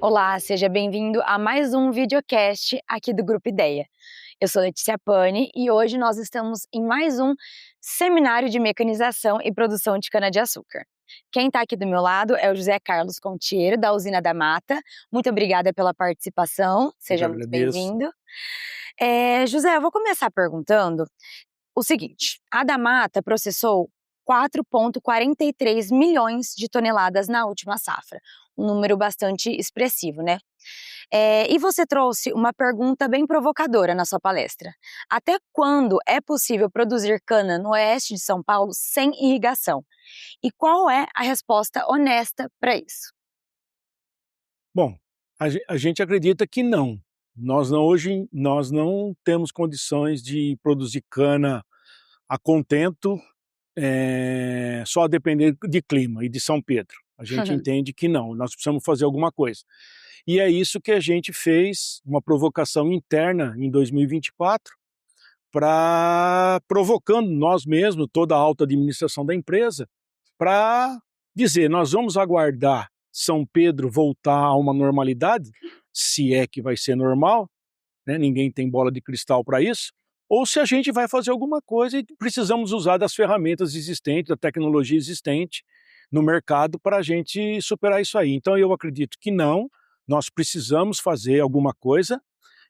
Olá, seja bem-vindo a mais um videocast aqui do Grupo Ideia. Eu sou Letícia Pani e hoje nós estamos em mais um seminário de mecanização e produção de cana-de-açúcar. Quem está aqui do meu lado é o José Carlos Contiero, da Usina da Mata. Muito obrigada pela participação, Eu que seja muito agradeço. bem-vindo. José, eu vou começar perguntando o seguinte: a da Mata processou 4,43 milhões de toneladas na última safra, um número bastante expressivo, né? E você trouxe uma pergunta bem provocadora na sua palestra. Até quando é possível produzir cana no oeste de São Paulo sem irrigação? E qual é a resposta honesta para isso? Bom, a gente acredita que não. Hoje nós não temos condições de produzir cana a contento, só a depender de clima e de São Pedro. A gente entende que não, nós precisamos fazer alguma coisa. E é isso que a gente fez, uma provocação interna em 2024, para provocando nós mesmos, toda a alta administração da empresa, para dizer, nós vamos aguardar São Pedro voltar a uma normalidade, se é que vai ser normal, né? Ninguém tem bola de cristal para isso, ou se a gente vai fazer alguma coisa e precisamos usar das ferramentas existentes, da tecnologia existente no mercado para a gente superar isso aí. Então eu acredito que não, nós precisamos fazer alguma coisa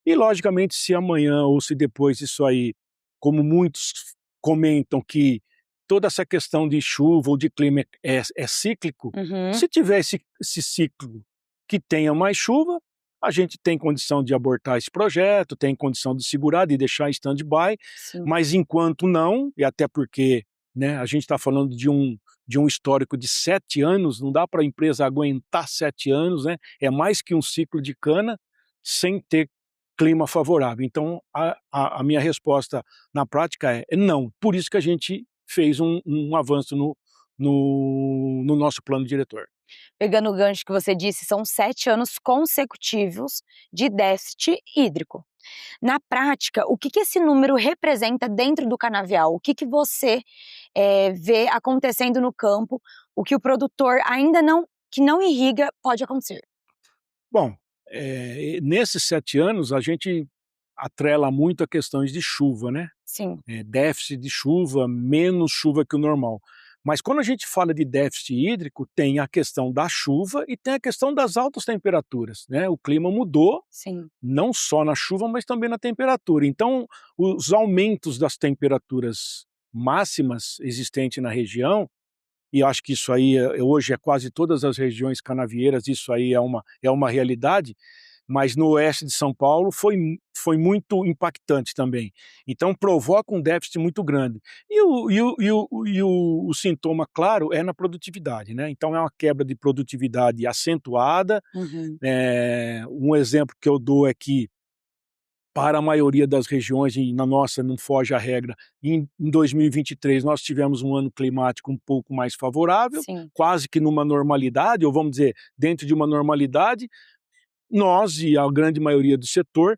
e logicamente se amanhã ou se depois isso aí, como muitos comentam que toda essa questão de chuva ou de clima é cíclico, Uhum, se tiver esse ciclo que tenha mais chuva, a gente tem condição de abortar esse projeto, tem condição de segurar, de deixar em stand-by, sim. mas enquanto não, e até porque, né, a gente está falando de um histórico de 7 anos, não dá para a empresa aguentar 7 anos, né? É mais que um ciclo de cana sem ter clima favorável. Então, a minha resposta na prática é não. Por isso que a gente fez um avanço no nosso plano diretor. Pegando o gancho que você disse, são 7 anos consecutivos de déficit hídrico. Na prática, o que que esse número representa dentro do canavial? O que que você vê acontecendo no campo? O que o produtor ainda que não irriga pode acontecer? Bom, nesses 7 anos a gente atrela muito a questões de chuva, né? Sim. Déficit de chuva, menos chuva que o normal. Mas quando a gente fala de déficit hídrico, tem a questão da chuva e tem a questão das altas temperaturas, né? O clima mudou, Sim. não só na chuva, mas também na temperatura. Então, os aumentos das temperaturas máximas existentes na região, e eu acho que isso aí hoje é quase todas as regiões canavieiras, isso aí é uma realidade, mas no oeste de São Paulo foi muito impactante também. Então provoca um déficit muito grande. O sintoma claro é na produtividade, né? Então é uma quebra de produtividade acentuada. Uhum. Um exemplo que eu dou é que para a maioria das regiões, e na nossa não foge a regra, em 2023 nós tivemos um ano climático um pouco mais favorável, Sim. quase que numa normalidade, ou vamos dizer, dentro de uma normalidade, nós e a grande maioria do setor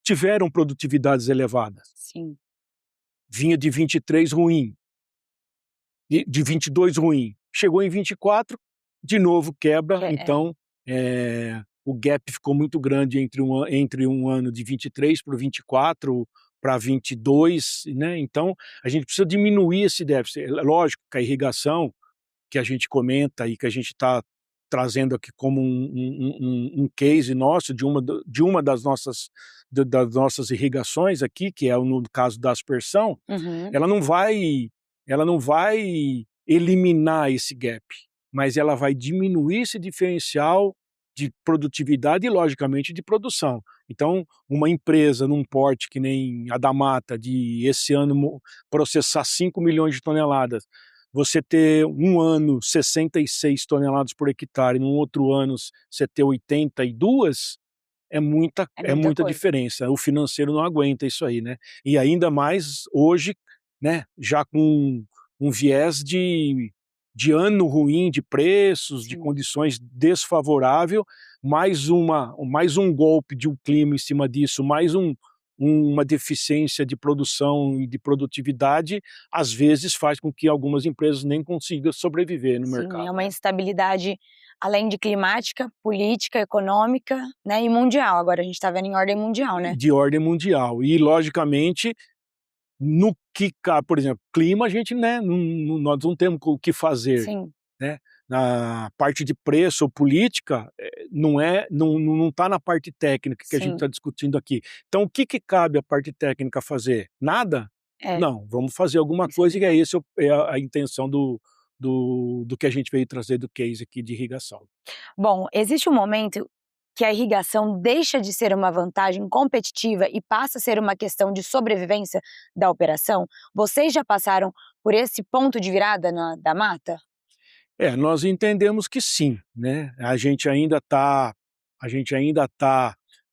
tiveram produtividades elevadas. Sim. Vinha de 23 ruim, de 22 ruim, chegou em 24, de novo quebra, Que é. então o gap ficou muito grande entre um ano de 23 para o 24 para 22, né? Então a gente precisa diminuir esse déficit. É lógico que a irrigação que a gente comenta e que a gente está trazendo aqui como um case nosso de uma das nossas irrigações aqui, que é no caso da aspersão, Uhum. ela não vai, ela não vai eliminar esse gap, mas ela vai diminuir esse diferencial de produtividade e, logicamente, de produção. Então, uma empresa num porte que nem a da Mata, de esse ano processar 5 milhões de toneladas, você ter um ano 66 toneladas por hectare, num outro ano você ter 82, É é muita muita coisa. diferença. O financeiro não aguenta isso aí, né? E ainda mais hoje, né, já com um viés de ano ruim, de preços, de Sim. condições desfavorável, mais um golpe de um clima em cima disso, uma deficiência de produção e de produtividade, às vezes faz com que algumas empresas nem consigam sobreviver no Sim, é mercado, uma né? instabilidade Além de climática, política, econômica, né, e mundial. Agora a gente está vendo em ordem mundial, né? De ordem mundial. E, logicamente, no que, por exemplo, clima, a gente, né, nós não temos o que fazer, Sim, né? Na parte de preço ou política, não está na parte técnica que a gente sim, está discutindo aqui. Então, o que cabe a parte técnica fazer? Nada? é, Não, vamos fazer alguma isso é coisa, e é verdade. esse a intenção do que a gente veio trazer do case aqui de irrigação. Bom, existe um momento que a irrigação deixa de ser uma vantagem competitiva e passa a ser uma questão de sobrevivência da operação? Vocês já passaram por esse ponto de virada da mata? Nós entendemos que sim, né? A gente ainda tá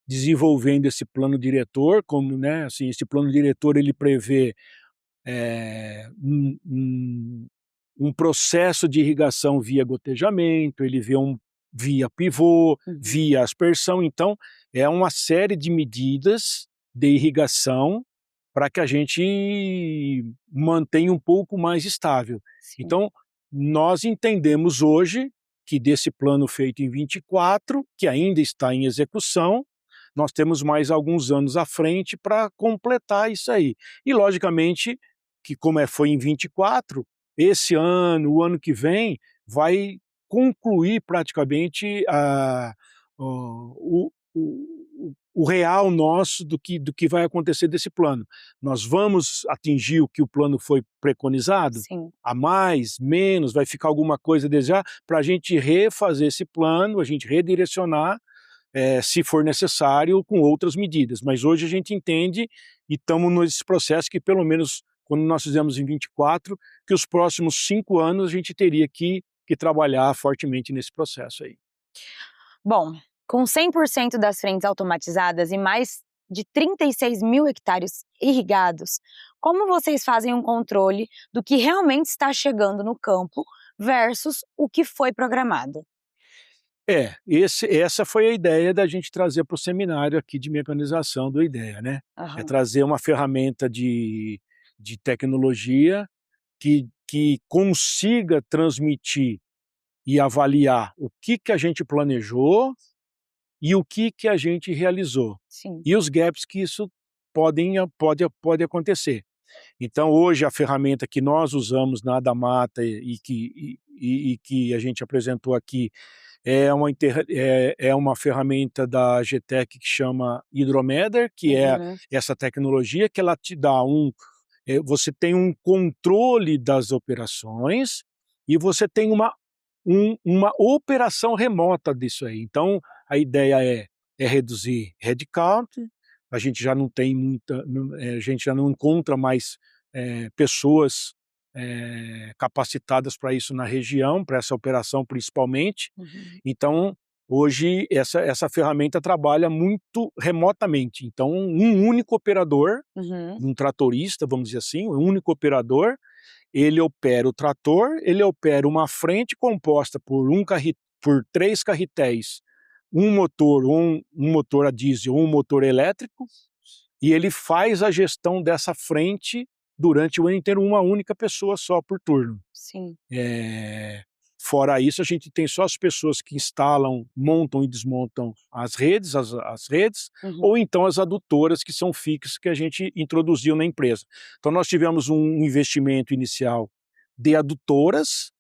desenvolvendo esse plano diretor, como, né, assim, esse plano diretor ele prevê um processo de irrigação via gotejamento, ele vê via pivô, Uhum, via aspersão, então é uma série de medidas de irrigação para que a gente mantenha um pouco mais estável. sim, Então, nós entendemos hoje que desse plano feito em 24, que ainda está em execução, nós temos mais alguns anos à frente para completar isso aí. E, logicamente, que como foi em 24, esse ano, o ano que vem, vai concluir praticamente o real nosso do que vai acontecer desse plano. Nós vamos atingir o que o plano foi preconizado? sim. A mais, menos, vai ficar alguma coisa a desejar? Para a gente refazer esse plano, a gente redirecionar, se for necessário, com outras medidas. Mas hoje a gente entende e estamos nesse processo que, pelo menos quando nós fizemos em 24, que os próximos 5 anos a gente teria que trabalhar fortemente nesse processo aí. Bom, com 100% das frentes automatizadas e mais de 36 mil hectares irrigados, como vocês fazem um controle do que realmente está chegando no campo versus o que foi programado? Essa foi a ideia da gente trazer para o seminário aqui de mecanização do IDEA, né? É Aham, trazer uma ferramenta de tecnologia que consiga transmitir e avaliar o que a gente planejou e o que a gente realizou, sim. e os gaps que isso pode acontecer. Então, hoje, a ferramenta que nós usamos na Adamata e que a gente apresentou aqui é uma ferramenta da GTEC que chama Hydrometer, que é Uhum, essa tecnologia que ela te dá você tem um controle das operações e você tem uma operação remota disso aí. Então, a ideia é reduzir headcount, a gente já não tem a gente já não encontra mais pessoas capacitadas para isso na região, para essa operação principalmente. uhum, Então, hoje, essa ferramenta trabalha muito remotamente. Então, um único operador, uhum, um tratorista, vamos dizer assim, um único operador, ele opera o trator, ele opera uma frente composta por 3 carretéis, um motor a diesel, um motor elétrico, e ele faz a gestão dessa frente durante o ano inteiro, uma única pessoa só por turno. sim. Fora isso, a gente tem só as pessoas que instalam, montam e desmontam as redes, Uhum, ou então as adutoras que são fixas que a gente introduziu na empresa. Então nós tivemos um investimento inicial de adutoras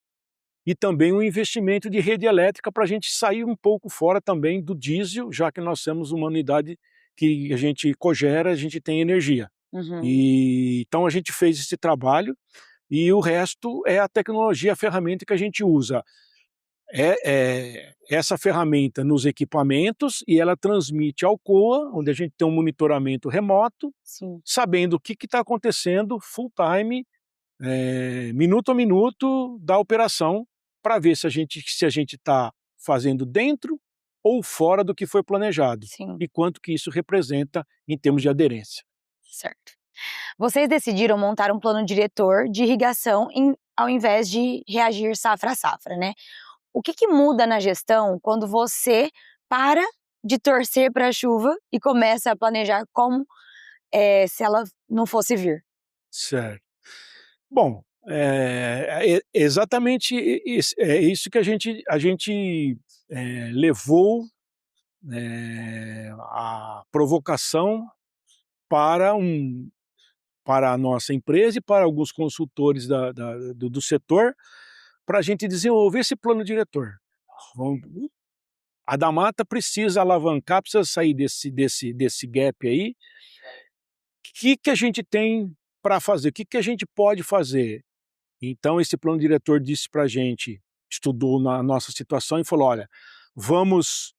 e também um investimento de rede elétrica para a gente sair um pouco fora também do diesel, já que nós temos uma unidade que a gente cogera, a gente tem energia. uhum, E então a gente fez esse trabalho e o resto é a tecnologia, a ferramenta que a gente usa. Essa ferramenta nos equipamentos e ela transmite ao COA, onde a gente tem um monitoramento remoto, sim. sabendo o que está acontecendo full time, minuto a minuto da operação, para ver se a gente está fazendo dentro ou fora do que foi planejado, Sim, e quanto que isso representa em termos de aderência. certo. Vocês decidiram montar um plano diretor de irrigação ao invés de reagir safra a safra, né? O que muda na gestão quando você para de torcer para a chuva e começa a planejar como se ela não fosse vir? Certo. Bom, Exatamente isso que a gente levou a provocação para para a nossa empresa e para alguns consultores do setor, para a gente desenvolver esse plano diretor. A Damata precisa alavancar, precisa sair desse gap aí. O que a gente tem para fazer? O que a gente pode fazer? Então esse plano diretor disse para a gente, estudou na nossa situação e falou, olha, vamos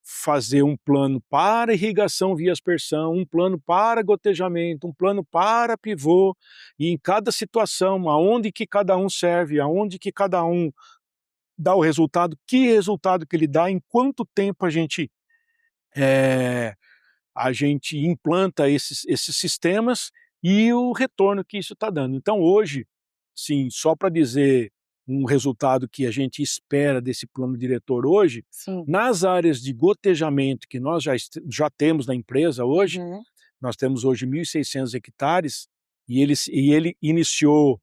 fazer um plano para irrigação via aspersão, um plano para gotejamento, um plano para pivô, e em cada situação, aonde que cada um serve, aonde que cada um dá o resultado, que resultado que ele dá, em quanto tempo a gente implanta esses sistemas e o retorno que isso está dando. Então hoje, sim, só para dizer um resultado que a gente espera desse plano diretor hoje, Sim. nas áreas de gotejamento que nós já temos na empresa hoje, nós temos hoje 1.600 hectares, e ele iniciou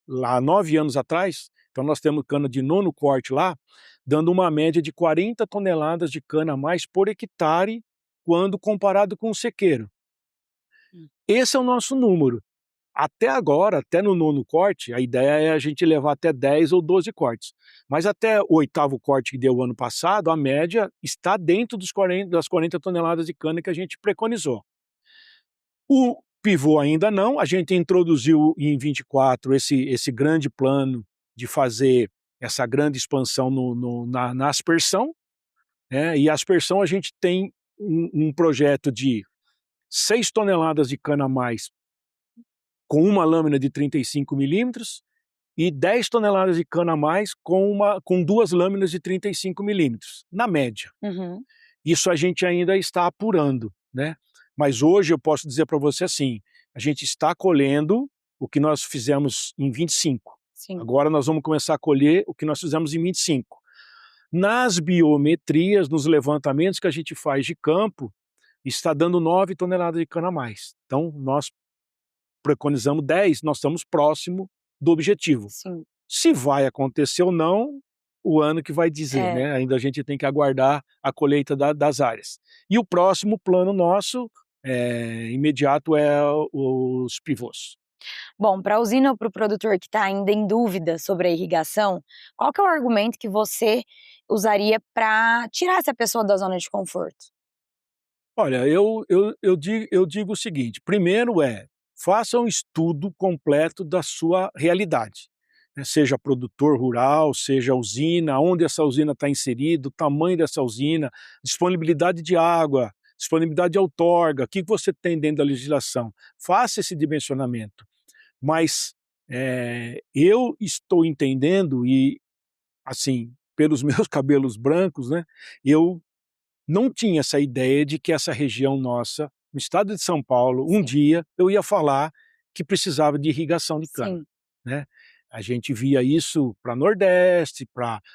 lá 9 anos atrás, então nós temos cana de nono corte lá, dando uma média de 40 toneladas de cana a mais por hectare, quando comparado com o sequeiro. Esse é o nosso número. Até agora, até no nono corte, a ideia é a gente levar até 10 ou 12 cortes. Mas até o 8º corte que deu ano passado, a média está dentro das 40 toneladas de cana que a gente preconizou. O pivô ainda não, a gente introduziu em 24 esse grande plano de fazer essa grande expansão na aspersão, e a aspersão a gente tem um projeto de 6 toneladas de cana a mais com uma lâmina de 35 milímetros e 10 toneladas de cana a mais com 2 lâminas de 35 milímetros, na média. Isso a gente ainda está apurando, né? Mas hoje eu posso dizer para você assim, a gente está colhendo o que nós fizemos em 25. Sim. Agora nós vamos começar a colher o que nós fizemos em 25. Nas biometrias, nos levantamentos que a gente faz de campo, está dando 9 toneladas de cana a mais. Então nós preconizamos 10, nós estamos próximo do objetivo. Sim. Se vai acontecer ou não, o ano que vai dizer, né? Ainda a gente tem que aguardar a colheita das áreas. E o próximo plano nosso, imediato, é os pivôs. Bom, para a usina ou para o produtor que está ainda em dúvida sobre a irrigação, qual que é o argumento que você usaria para tirar essa pessoa da zona de conforto? Olha, eu digo o seguinte, primeiro faça um estudo completo da sua realidade, né? Seja produtor rural, seja usina, onde essa usina está inserida, o tamanho dessa usina, disponibilidade de água, disponibilidade de outorga, o que você tem dentro da legislação. Faça esse dimensionamento. Mas eu estou entendendo e, assim, pelos meus cabelos brancos, né, eu não tinha essa ideia de que essa região nossa, no estado de São Paulo, um dia eu ia falar que precisava de irrigação de cana, Sim. né? A gente via isso para Nordeste,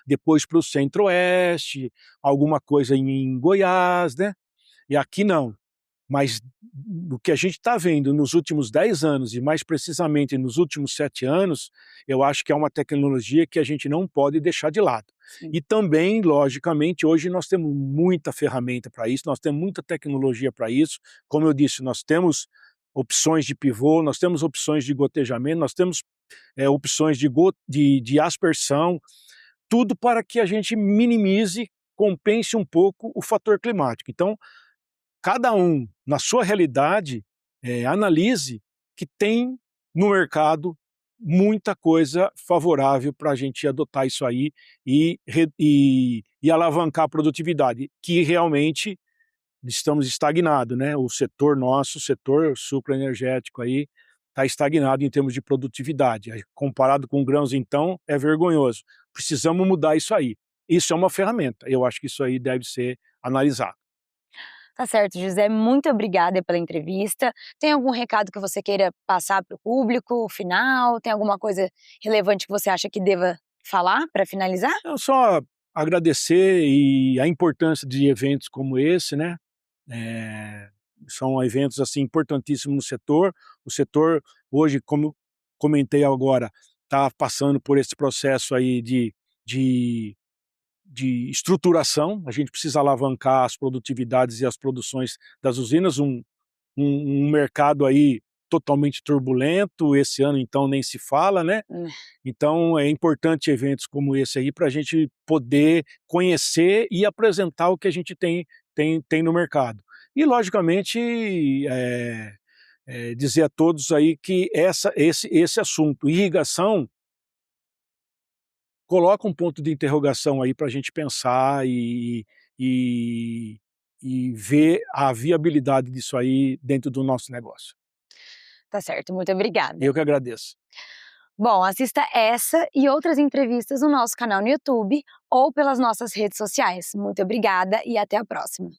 depois para o Centro-Oeste, alguma coisa em Goiás, né? E aqui não. Mas o que a gente está vendo nos últimos 10 anos, e mais precisamente nos últimos 7 anos, eu acho que é uma tecnologia que a gente não pode deixar de lado. Sim. E também, logicamente, hoje nós temos muita ferramenta para isso, nós temos muita tecnologia para isso. Como eu disse, nós temos opções de pivô, nós temos opções de gotejamento, nós temos opções de aspersão, tudo para que a gente minimize, compense um pouco o fator climático. Então, cada um, na sua realidade, analise que tem no mercado muita coisa favorável para a gente adotar isso aí e alavancar a produtividade, que realmente estamos estagnados, né? O setor nosso, o setor sucroenergético aí, está estagnado em termos de produtividade. Comparado com grãos, então, é vergonhoso. Precisamos mudar isso aí. Isso é uma ferramenta. Eu acho que isso aí deve ser analisado. Tá certo, José, muito obrigada pela entrevista. Tem algum recado que você queira passar para o público, final? Tem alguma coisa relevante que você acha que deva falar para finalizar? Eu só agradecer e a importância de eventos como esse, né? São eventos assim importantíssimos no setor. O setor hoje, como comentei agora, está passando por esse processo aí de estruturação. A gente precisa alavancar as produtividades e as produções das usinas, um mercado aí totalmente turbulento, esse ano então nem se fala, né? Então é importante eventos como esse aí para a gente poder conhecer e apresentar o que a gente tem no mercado. E logicamente dizer a todos aí que esse assunto, irrigação, coloca um ponto de interrogação aí para a gente pensar e ver a viabilidade disso aí dentro do nosso negócio. Tá certo, muito obrigada. Eu que agradeço. Bom, assista essa e outras entrevistas no nosso canal no YouTube ou pelas nossas redes sociais. Muito obrigada e até a próxima.